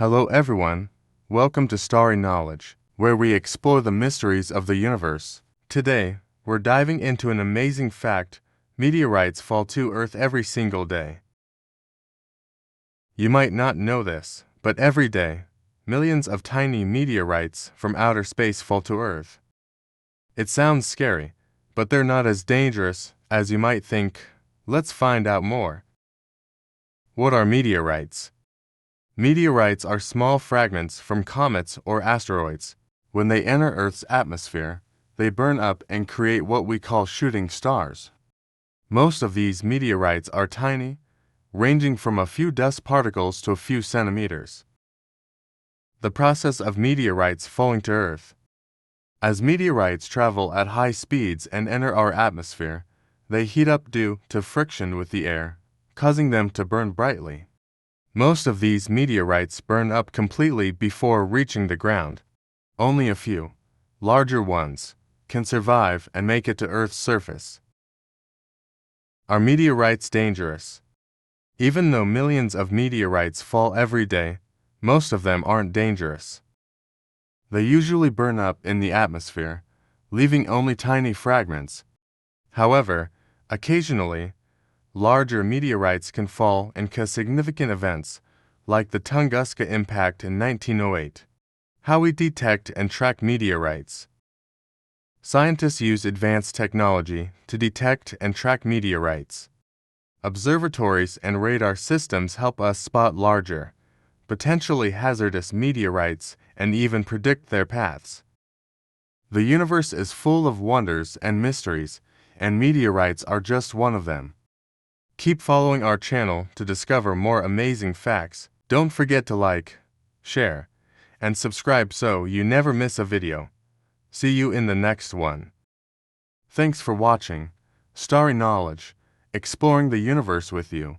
Hello everyone, welcome to Starry Knowledge, where we explore the mysteries of the universe. Today, we're diving into an amazing fact: meteorites fall to Earth every single day. You might not know this, but every day, millions of tiny meteorites from outer space fall to Earth. It sounds scary, but they're not as dangerous as you might think. Let's find out more. What are meteorites? Meteorites are small fragments from comets or asteroids. When they enter Earth's atmosphere, they burn up and create what we call shooting stars. Most of these meteorites are tiny, ranging from a few dust particles to a few centimeters. The process of meteorites falling to Earth. As meteorites travel at high speeds and enter our atmosphere, they heat up due to friction with the air, causing them to burn brightly. Most of these meteorites burn up completely before reaching the ground. Only a few, larger ones, can survive and make it to Earth's surface. Are meteorites dangerous? Even though millions of meteorites fall every day, most of them aren't dangerous. They usually burn up in the atmosphere, leaving only tiny fragments. However, occasionally, larger meteorites can fall and cause significant events, like the Tunguska impact in 1908. How we detect and track meteorites. Scientists use advanced technology to detect and track meteorites. Observatories and radar systems help us spot larger, potentially hazardous meteorites and even predict their paths. The universe is full of wonders and mysteries, and meteorites are just one of them. Keep following our channel to discover more amazing facts. Don't forget to like, share, and subscribe so you never miss a video. See you in the next one. Thanks for watching Starry Knowledge, exploring the universe with you.